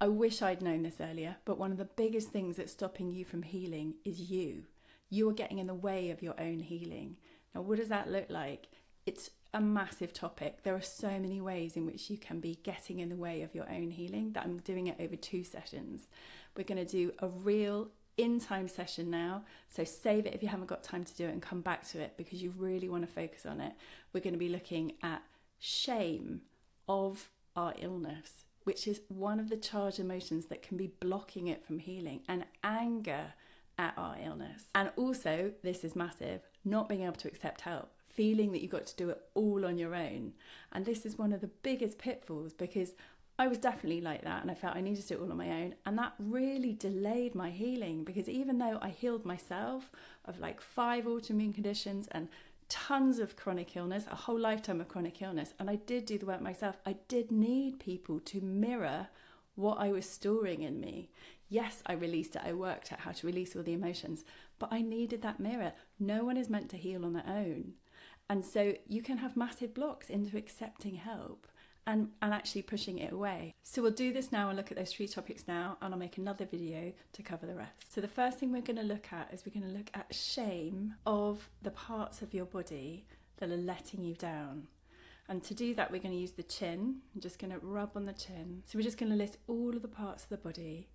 I wish I'd known this earlier, but one of the biggest things that's stopping you from healing is you. You are getting in the way of your own healing. Now, what does that look like? It's a massive topic. There are so many ways in which you can be getting in the way of your own healing that I'm doing it over 2 sessions. We're going to do a real in-time session now, so save it if you haven't got time to do it and come back to it because you really want to focus on it. We're going to be looking at shame of our illness, which is one of the charged emotions that can be blocking it from healing, and anger at our illness. And also, this is massive, not being able to accept help, feeling that you've got to do it all on your own. And this is one of the biggest pitfalls because I was definitely like that and I felt I needed to do it all on my own. And that really delayed my healing because even though I healed myself of like 5 autoimmune conditions and tons of chronic illness, a whole lifetime of chronic illness, and I did do the work myself, I did need people to mirror what I was storing in me. Yes, I released it, I worked out how to release all the emotions, but I needed that mirror. No one is meant to heal on their own. And so you can have massive blocks into accepting help and actually pushing it away. So we'll do this now and look at those 3 topics now, and I'll make another video to cover the rest. So the first thing we're going to look at is we're going to look at shame of the parts of your body that are letting you down. And to do that, we're going to use the chin. I'm just going to rub on the chin. So we're just going to list all of the parts of the body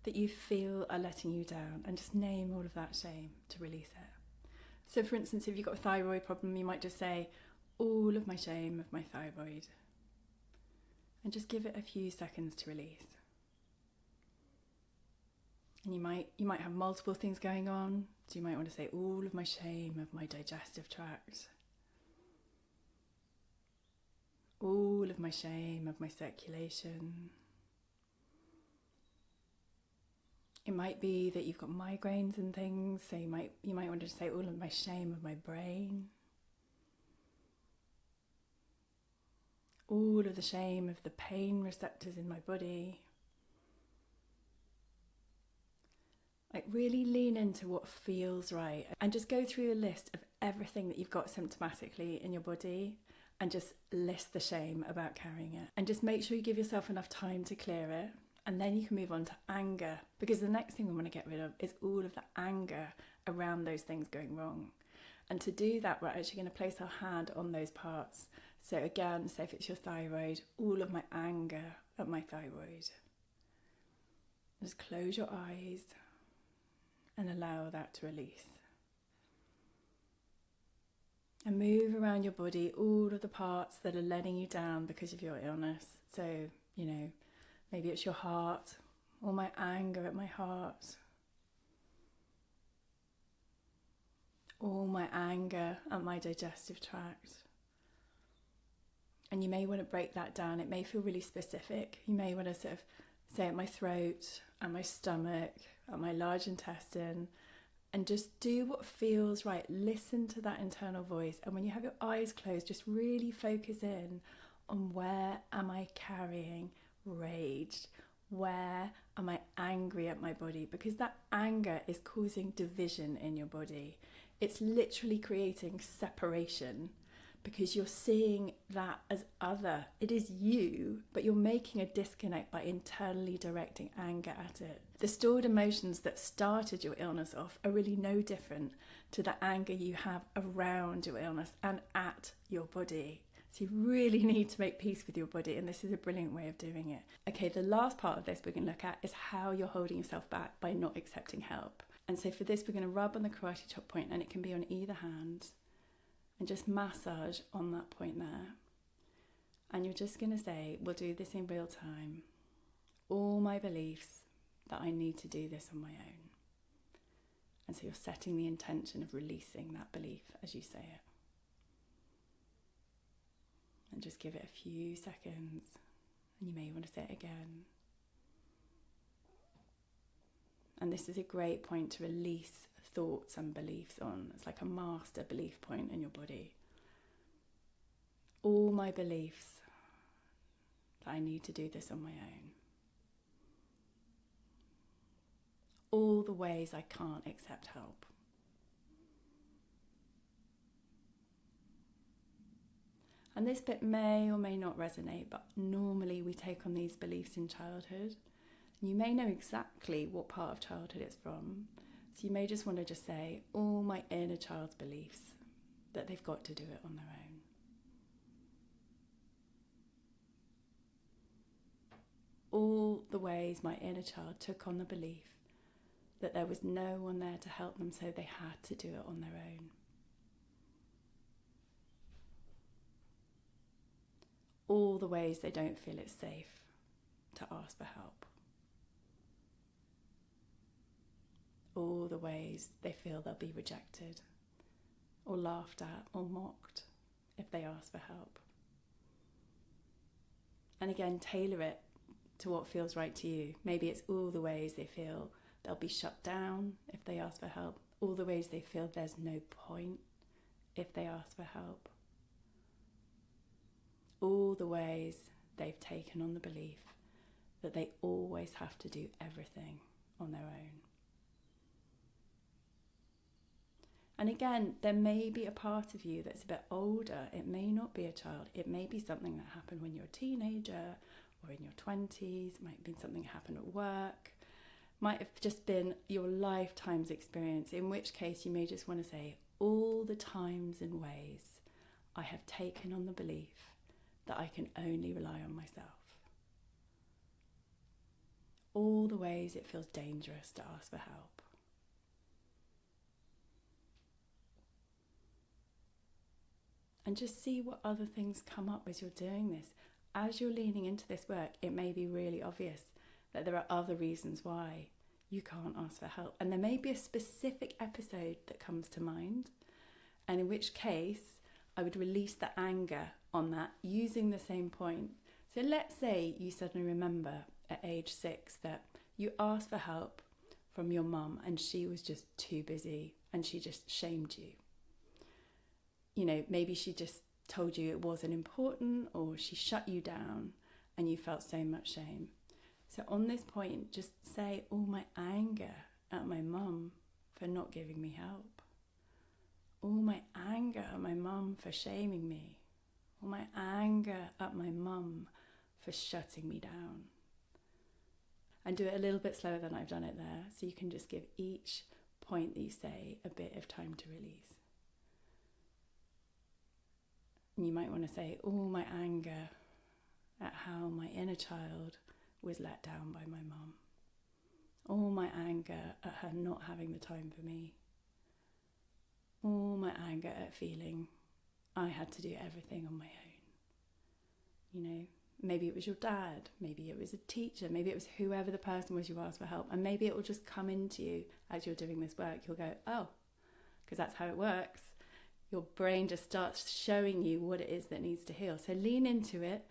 that you feel are letting you down and just name all of that shame to release it. So for instance, if you've got a thyroid problem, you might just say, all of my shame of my thyroid. And just give it a few seconds to release. And you might have multiple things going on. So you might want to say all of my shame of my digestive tract. All of my shame of my circulation. It might be that you've got migraines and things, so you might want to say all of my shame of my brain. All of the shame of the pain receptors in my body. Like really lean into what feels right and just go through a list of everything that you've got symptomatically in your body and just list the shame about carrying it. And just make sure you give yourself enough time to clear it. And then you can move on to anger, because the next thing we want to get rid of is all of the anger around those things going wrong. And to do that, we're actually going to place our hand on those parts. So again, say if it's your thyroid, all of my anger at my thyroid. Just close your eyes and allow that to release. And move around your body, all of the parts that are letting you down because of your illness. So, maybe it's your heart, or my anger at my heart. All my anger at my digestive tract. And you may want to break that down. It may feel really specific. You may want to sort of say at my throat, at my stomach, at my large intestine, and just do what feels right. Listen to that internal voice. And when you have your eyes closed, just really focus in on where am I carrying rage? Where am I angry at my body? Because that anger is causing division in your body. It's literally creating separation because you're seeing that as other. It is you, but you're making a disconnect by internally directing anger at it. The stored emotions that started your illness off are really no different to the anger you have around your illness and at your body. So you really need to make peace with your body, and this is a brilliant way of doing it. Okay, the last part of this we're going to look at is how you're holding yourself back by not accepting help. And so for this, we're going to rub on the karate chop point, and it can be on either hand, and just massage on that point there. And you're just going to say, we'll do this in real time, all my beliefs that I need to do this on my own. And so you're setting the intention of releasing that belief as you say it. And just give it a few seconds, and you may want to say it again. And this is a great point to release thoughts and beliefs on. It's like a master belief point in your body. All my beliefs that I need to do this on my own. All the ways I can't accept help. And this bit may or may not resonate, but normally we take on these beliefs in childhood You may know exactly what part of childhood it's from. So you may just want to just say, all my inner child's beliefs that they've got to do it on their own. All the ways my inner child took on the belief that there was no one there to help them, so they had to do it on their own. All the ways they don't feel it's safe to ask for help. All the ways they feel they'll be rejected or laughed at or mocked if they ask for help. And again, tailor it to what feels right to you. Maybe it's all the ways they feel they'll be shut down if they ask for help, all the ways they feel there's no point if they ask for help, all the ways they've taken on the belief that they always have to do everything on their own. And again, there may be a part of you that's a bit older. It may not be a child. It may be something that happened when you're a teenager or in your 20s. It might have been something that happened at work. Might have just been your lifetime's experience, in which case you may just want to say, all the times and ways I have taken on the belief that I can only rely on myself. All the ways it feels dangerous to ask for help. And just see what other things come up as you're doing this. As you're leaning into this work, it may be really obvious that there are other reasons why you can't ask for help. And there may be a specific episode that comes to mind, and in which case I would release the anger on that using the same point. So let's say you suddenly remember at age 6 that you asked for help from your mum and she was just too busy and she just shamed you. You know, maybe she just told you it wasn't important, or she shut you down and you felt so much shame. So on this point, just say, all my anger at my mum for not giving me help. All my anger at my mum for shaming me. All my anger at my mum for shutting me down. And do it a little bit slower than I've done it there, so you can just give each point that you say a bit of time to release. And you might want to say, all my anger at how my inner child was let down by my mum. All my anger at her not having the time for me. All my anger at feeling I had to do everything on my own. You know, maybe it was your dad, maybe it was a teacher, maybe it was whoever the person was you asked for help, and maybe it will just come into you as you're doing this work. You'll go, oh, because that's how it works. Your brain just starts showing you what it is that needs to heal. So lean into it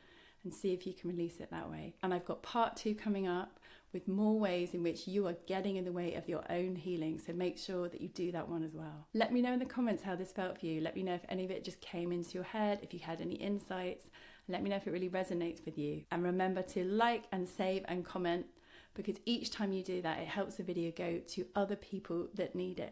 and see if you can release it that way. And I've got part 2 coming up with more ways in which you are getting in the way of your own healing. So make sure that you do that one as well. Let me know in the comments how this felt for you. Let me know if any of it just came into your head, if you had any insights. Let me know if it really resonates with you. And remember to like and save and comment, because each time you do that, it helps the video go to other people that need it.